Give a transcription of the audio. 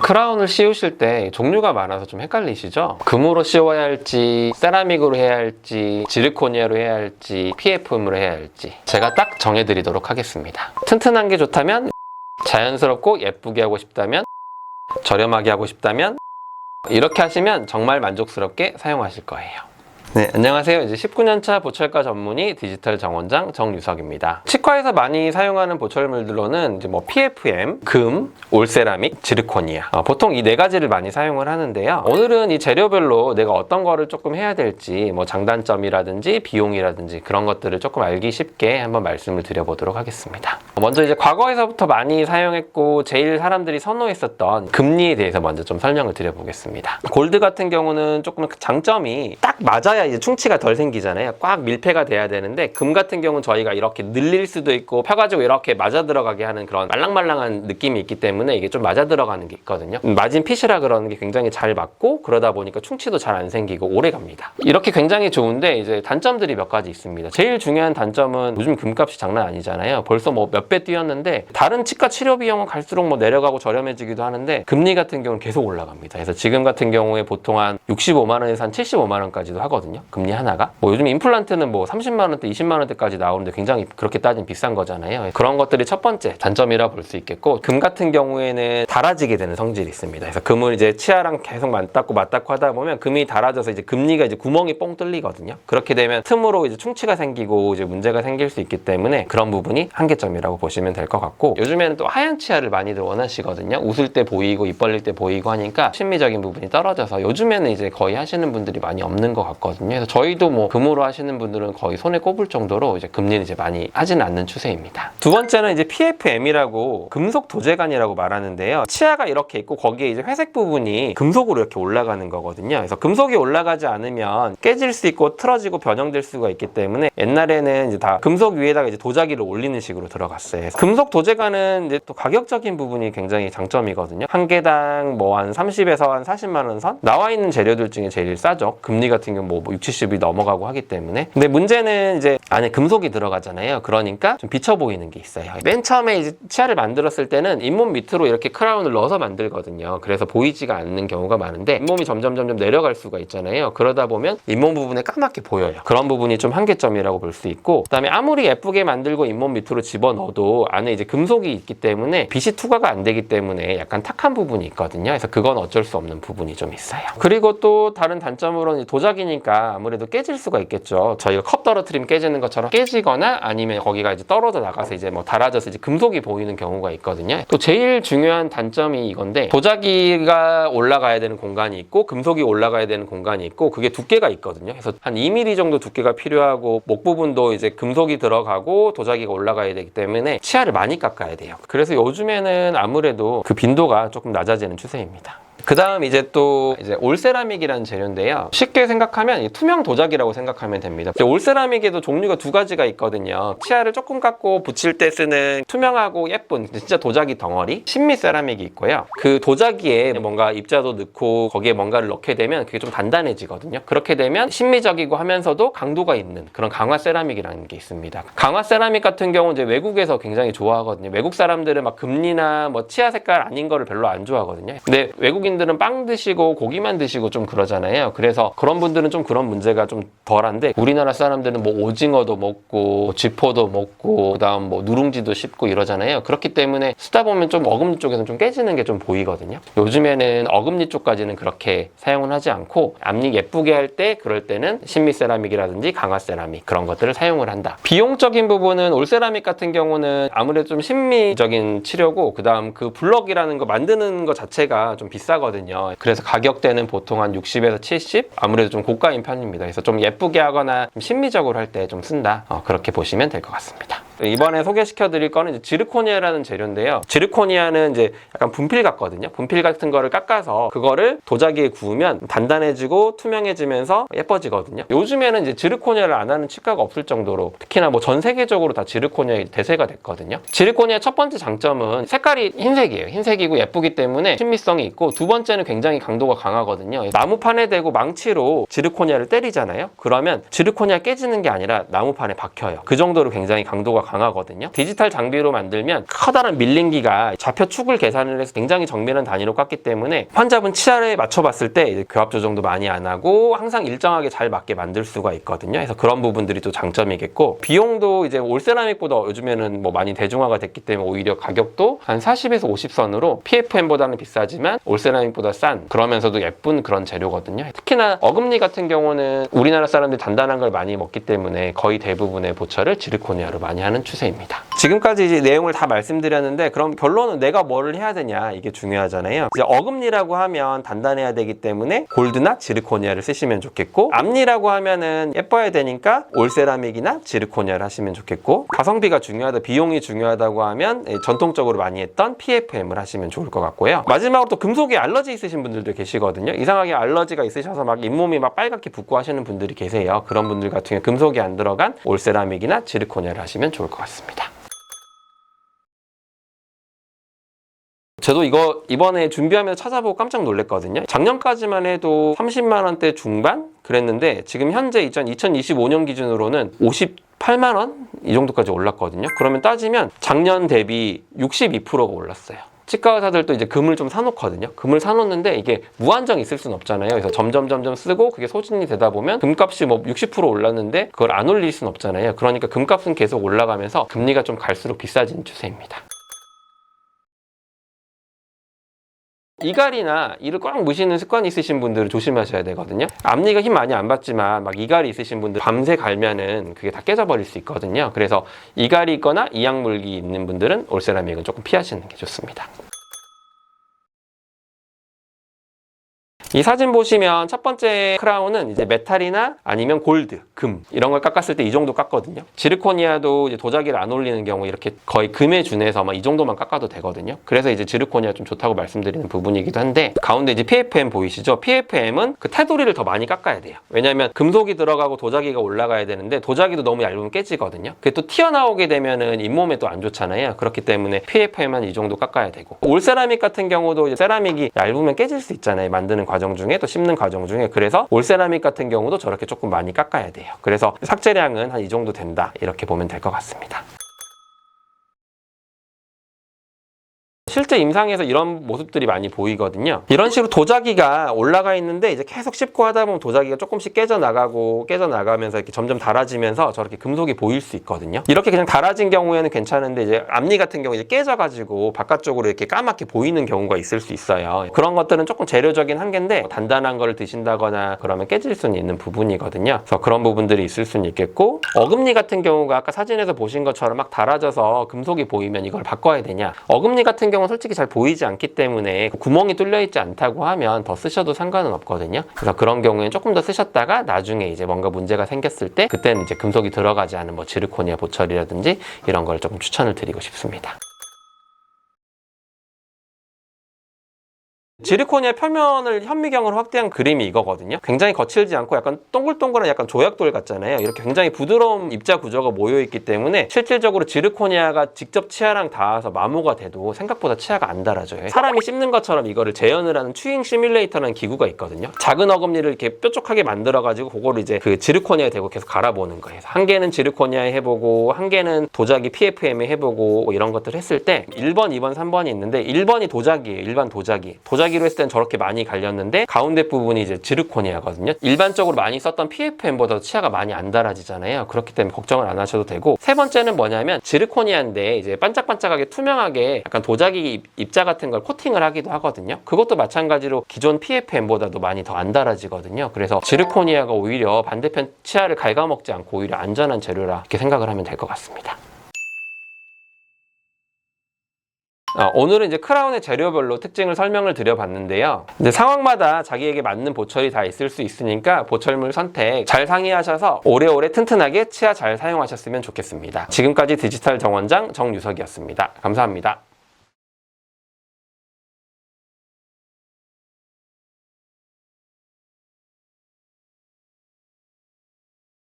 크라운을 씌우실 때 종류가 많아서 좀 헷갈리시죠? 금으로 씌워야 할지, 세라믹으로 해야 할지, 지르코니아로 해야 할지, PFM으로 해야 할지 제가 딱 정해드리도록 하겠습니다. 튼튼한 게 좋다면, 자연스럽고 예쁘게 하고 싶다면, 저렴하게 하고 싶다면 이렇게 하시면 정말 만족스럽게 사용하실 거예요. 네, 안녕하세요. 이제 19년차 보철과 전문의 디지털 정원장 정유석입니다. 치과에서 많이 사용하는 보철물들로는 이제 뭐 PFM, 금, 올세라믹, 지르코니아 보통 이 네 가지를 많이 사용을 하는데요. 오늘은 이 재료별로 내가 어떤 거를 조금 해야 될지 뭐 장단점이라든지 비용이라든지 그런 것들을 조금 알기 쉽게 한번 말씀을 드려보도록 하겠습니다. 먼저 이제 과거에서부터 많이 사용했고 제일 사람들이 선호했었던 금리에 대해서 먼저 좀 설명을 드려보겠습니다. 골드 같은 경우는 조금 장점이 딱 맞아야 이제 충치가 덜 생기잖아요. 꽉 밀폐가 돼야 되는데 금 같은 경우는 저희가 이렇게 늘릴 수도 있고 펴가지고 이렇게 맞아 들어가게 하는 그런 말랑말랑한 느낌이 있기 때문에 이게 좀 맞아 들어가는 게 있거든요. 맞은 핏이라 그러는 게 굉장히 잘 맞고 그러다 보니까 충치도 잘 안 생기고 오래 갑니다. 이렇게 굉장히 좋은데 이제 단점들이 몇 가지 있습니다. 제일 중요한 단점은 요즘 금값이 장난 아니잖아요. 벌써 뭐 몇 배 뛰었는데 다른 치과 치료 비용은 갈수록 뭐 내려가고 저렴해지기도 하는데 금리 같은 경우는 계속 올라갑니다. 그래서 지금 같은 경우에 보통 한 65만 원에서 한 75만 원까지도 하거든요. 금리 하나가. 뭐 요즘 임플란트는 뭐 30만 원대, 20만 원대까지 나오는데 굉장히 그렇게 따지면 비싼 거잖아요. 그런 것들이 첫 번째 단점이라 볼 수 있겠고, 금 같은 경우에는 닳아지게 되는 성질이 있습니다. 그래서 금을 이제 치아랑 계속 맞닿고 하다 보면 금이 닳아져서 이제 금리가 이제 구멍이 뻥 뚫리거든요. 그렇게 되면 틈으로 이제 충치가 생기고 이제 문제가 생길 수 있기 때문에 그런 부분이 한계점이라고 보시면 될 것 같고, 요즘에는 또 하얀 치아를 많이들 원하시거든요. 웃을 때 보이고 입 벌릴 때 보이고 하니까 심미적인 부분이 떨어져서 요즘에는 이제 거의 하시는 분들이 많이 없는 것 같거든요. 그래서 저희도 뭐 금으로 하시는 분들은 거의 손에 꼽을 정도로 이제 금리는 이제 많이 하지는 않는 추세입니다. 두 번째는 이제 PFM이라고 금속 도제관이라고 말하는데요. 치아가 이렇게 있고 거기에 이제 회색 부분이 금속으로 이렇게 올라가는 거거든요. 그래서 금속이 올라가지 않으면 깨질 수 있고 틀어지고 변형될 수가 있기 때문에 옛날에는 이제 다 금속 위에다가 이제 도자기를 올리는 식으로 들어갔어요. 금속 도제관은 이제 또 가격적인 부분이 굉장히 장점이거든요. 한 개당 뭐 한 30에서 한 40만 원 선? 나와 있는 재료들 중에 제일 싸죠. 금리 같은 경우 뭐 60, 70이 넘어가고 하기 때문에. 근데 문제는 이제 안에 금속이 들어가잖아요. 그러니까 좀 비쳐 보이는 게 있어요. 맨 처음에 이제 치아를 만들었을 때는 잇몸 밑으로 이렇게 크라운을 넣어서 만들거든요. 그래서 보이지가 않는 경우가 많은데 잇몸이 점점 내려갈 수가 있잖아요. 그러다 보면 잇몸 부분에 까맣게 보여요. 그런 부분이 좀 한계점이라고 볼 수 있고, 그다음에 아무리 예쁘게 만들고 잇몸 밑으로 집어넣어도 안에 이제 금속이 있기 때문에 빛이 투과가 안 되기 때문에 약간 탁한 부분이 있거든요. 그래서 그건 어쩔 수 없는 부분이 좀 있어요. 그리고 또 다른 단점으로는 도자기니까 아무래도 깨질 수가 있겠죠. 저희가 컵 떨어뜨리면 깨지는 것처럼 깨지거나 아니면 거기가 이제 떨어져 나가서 이제 뭐 닳아져서 이제 금속이 보이는 경우가 있거든요. 또 제일 중요한 단점이 이건데, 도자기가 올라가야 되는 공간이 있고 금속이 올라가야 되는 공간이 있고 그게 두께가 있거든요. 그래서 한 2mm 정도 두께가 필요하고 목 부분도 이제 금속이 들어가고 도자기가 올라가야 되기 때문에 치아를 많이 깎아야 돼요. 그래서 요즘에는 아무래도 그 빈도가 조금 낮아지는 추세입니다. 그 다음 이제 또 이제 올세라믹이라는 재료인데요. 쉽게 생각하면 투명 도자기라고 생각하면 됩니다. 올세라믹에도 종류가 두 가지가 있거든요. 치아를 조금 깎고 붙일 때 쓰는 투명하고 예쁜 진짜 도자기 덩어리, 신미 세라믹이 있고요. 그 도자기에 뭔가 입자도 넣고 거기에 뭔가를 넣게 되면 그게 좀 단단해지거든요. 그렇게 되면 신미적이고 하면서도 강도가 있는 그런 강화 세라믹이라는 게 있습니다. 강화 세라믹 같은 경우는 이제 외국에서 굉장히 좋아하거든요. 외국 사람들은 막 금리나 뭐 치아 색깔 아닌 거를 별로 안 좋아하거든요. 근데 외국인들은 빵 드시고 고기만 드시고 좀 그러잖아요. 그래서 그런 분들은 좀 그런 문제가 좀 덜한데, 우리나라 사람들은 뭐 오징어도 먹고 쥐포도 먹고 그다음 뭐 누룽지도 씹고 이러잖아요. 그렇기 때문에 쓰다 보면 좀 어금니 쪽에서는 좀 깨지는 게 좀 보이거든요. 요즘에는 어금니 쪽까지는 그렇게 사용을 하지 않고 앞니 예쁘게 할 때 그럴 때는 신미 세라믹이라든지 강화 세라믹 그런 것들을 사용을 한다. 비용적인 부분은 올세라믹 같은 경우는 아무래도 좀 심미적인 치료고, 그다음 그 블럭이라는 거 만드는 거 자체가 좀 비싸거든요. 그래서 가격대는 보통 한 60에서 70? 아무래도 좀 고가인 편입니다. 그래서 좀 예쁘게 하거나 좀 심미적으로 할 때 좀 쓴다. 그렇게 보시면 될 것 같습니다. 이번에 소개시켜 드릴 거는 이제 지르코니아라는 재료인데요. 지르코니아는 이제 약간 분필 같거든요. 분필 같은 거를 깎아서 그거를 도자기에 구우면 단단해지고 투명해지면서 예뻐지거든요. 요즘에는 이제 지르코니아를 안 하는 치과가 없을 정도로, 특히나 뭐 전 세계적으로 다 지르코니아의 대세가 됐거든요. 지르코니아 첫 번째 장점은 색깔이 흰색이에요. 흰색이고 예쁘기 때문에 친미성이 있고, 두 번째는 굉장히 강도가 강하거든요. 나무판에 대고 망치로 지르코니아를 때리잖아요. 그러면 지르코니아 깨지는 게 아니라 나무판에 박혀요. 그 정도로 굉장히 강도가 강하거든요. 디지털 장비로 만들면 커다란 밀링기가 좌표 축을 계산을 해서 굉장히 정밀한 단위로 깠기 때문에 환자분 치아에 맞춰봤을 때 이제 교합 조정도 많이 안 하고 항상 일정하게 잘 맞게 만들 수가 있거든요. 그래서 그런 부분들이 또 장점이겠고, 비용도 이제 올세라믹보다 요즘에는 뭐 많이 대중화가 됐기 때문에 오히려 가격도 한 40에서 50선으로 PFM보다는 비싸지만 올세라믹보다 싼, 그러면서도 예쁜 그런 재료거든요. 특히나 어금니 같은 경우는 우리나라 사람들이 단단한 걸 많이 먹기 때문에 거의 대부분의 보철을 지르코니아로 많이 하는 추세입니다. 지금까지 이제 내용을 다 말씀드렸는데, 그럼 결론은 내가 뭐를 해야 되냐, 이게 중요하잖아요. 이제 어금니라고 하면 단단해야 되기 때문에 골드나 지르코니아를 쓰시면 좋겠고, 앞니라고 하면은 예뻐야 되니까 올세라믹이나 지르코니아를 하시면 좋겠고, 가성비가 중요하다, 비용이 중요하다고 하면 전통적으로 많이 했던 PFM을 하시면 좋을 것 같고요. 마지막으로 또 금속에 알러지 있으신 분들도 계시거든요. 이상하게 알러지가 있으셔서 막 잇몸이 막 빨갛게 붓고 하시는 분들이 계세요. 그런 분들 같은 경우 금속이 안 들어간 올세라믹이나 지르코니아를 하시면 좋을 것 같습니다. 저도 이거 이번에 준비하면서 찾아보고 깜짝 놀랐거든요. 작년까지만 해도 30만 원대 중반 그랬는데, 지금 현재 2025년 기준으로는 58만 원? 이 정도까지 올랐거든요. 그러면 따지면 작년 대비 62%가 올랐어요. 치과 의사들도 이제 금을 좀 사놓거든요. 금을 사놓는데 이게 무한정 있을 수는 없잖아요. 그래서 점점 쓰고 그게 소진이 되다 보면 금값이 뭐 60% 올랐는데 그걸 안 올릴 수는 없잖아요. 그러니까 금값은 계속 올라가면서 금리가 좀 갈수록 비싸진 추세입니다. 이갈이나 이를 꽉 무시는 습관이 있으신 분들은 조심하셔야 되거든요. 앞니가 힘 많이 안 받지만 막 이갈이 있으신 분들 밤새 갈면은 그게 다 깨져버릴 수 있거든요. 그래서 이갈이 있거나 이약물기 있는 분들은 올세라믹은 조금 피하시는 게 좋습니다. 이 사진 보시면 첫 번째 크라운은 이제 메탈이나 아니면 골드, 금 이런 걸 깎았을 때 이 정도 깎거든요. 지르코니아도 이제 도자기를 안 올리는 경우 이렇게 거의 금에 준해서 이 정도만 깎아도 되거든요. 그래서 이제 지르코니아 좀 좋다고 말씀드리는 부분이기도 한데, 가운데 이제 PFM 보이시죠? PFM은 그 테두리를 더 많이 깎아야 돼요. 왜냐하면 금속이 들어가고 도자기가 올라가야 되는데 도자기도 너무 얇으면 깨지거든요. 그게 또 튀어나오게 되면은 잇몸에 또 안 좋잖아요. 그렇기 때문에 PFM은 이 정도 깎아야 되고, 올세라믹 같은 경우도 이제 세라믹이 얇으면 깨질 수 있잖아요. 만드는 과정 중에, 또 씹는 과정 중에. 그래서 올세라믹 같은 경우도 저렇게 조금 많이 깎아야 돼요. 그래서 삭제량은 한 이 정도 된다, 이렇게 보면 될 것 같습니다. 실제 임상에서 이런 모습들이 많이 보이거든요. 이런 식으로 도자기가 올라가 있는데 이제 계속 씹고 하다 보면 도자기가 조금씩 깨져나가면서 이렇게 점점 닳아지면서 저렇게 금속이 보일 수 있거든요. 이렇게 그냥 닳아진 경우에는 괜찮은데, 이제 앞니 같은 경우 이제 깨져가지고 바깥쪽으로 이렇게 까맣게 보이는 경우가 있을 수 있어요. 그런 것들은 조금 재료적인 한계인데, 단단한 거를 드신다거나 그러면 깨질 수는 있는 부분이거든요. 그래서 그런 부분들이 있을 수는 있겠고, 어금니 같은 경우가 아까 사진에서 보신 것처럼 막 닳아져서 금속이 보이면 이걸 바꿔야 되냐. 어금니 같은 경우는 솔직히 잘 보이지 않기 때문에 구멍이 뚫려 있지 않다고 하면 더 쓰셔도 상관은 없거든요. 그래서 그런 경우에는 조금 더 쓰셨다가 나중에 이제 뭔가 문제가 생겼을 때, 그때는 이제 금속이 들어가지 않은 뭐 지르코니아 보철이라든지 이런 걸 조금 추천을 드리고 싶습니다. 지르코니아 표면을 현미경으로 확대한 그림이 이거거든요. 굉장히 거칠지 않고 약간 동글동글한 약간 조약돌 같잖아요. 이렇게 굉장히 부드러운 입자 구조가 모여있기 때문에 실질적으로 지르코니아가 직접 치아랑 닿아서 마모가 돼도 생각보다 치아가 안 닳아져요. 사람이 씹는 것처럼 이거를 재현을 하는 튜잉 시뮬레이터라는 기구가 있거든요. 작은 어금니를 이렇게 뾰족하게 만들어가지고 그거를 이제 그 지르코니아에 대고 계속 갈아보는 거예요. 한 개는 지르코니아에 해보고, 한 개는 도자기 PFM에 해보고, 이런 것들을 했을 때 1번, 2번, 3번이 있는데 1번이 도자기예요. 일반 도자기로 했을 땐 저렇게 많이 갈렸는데 가운데 부분이 이제 지르코니아거든요. 일반적으로 많이 썼던 PFM보다 치아가 많이 안 닳아지잖아요. 그렇기 때문에 걱정을 안 하셔도 되고, 세 번째는 뭐냐면 지르코니아인데 이제 반짝반짝하게 투명하게 약간 도자기 입자 같은 걸 코팅을 하기도 하거든요. 그것도 마찬가지로 기존 PFM보다도 많이 더 안 닳아지거든요. 그래서 지르코니아가 오히려 반대편 치아를 갉아먹지 않고 오히려 안전한 재료라 이렇게 생각을 하면 될 것 같습니다. 오늘은 이제 크라운의 재료별로 특징을 설명을 드려봤는데요. 이제 상황마다 자기에게 맞는 보철이 다 있을 수 있으니까 보철물 선택 잘 상의하셔서 오래오래 튼튼하게 치아 잘 사용하셨으면 좋겠습니다. 지금까지 디지털 정원장 정유석이었습니다. 감사합니다.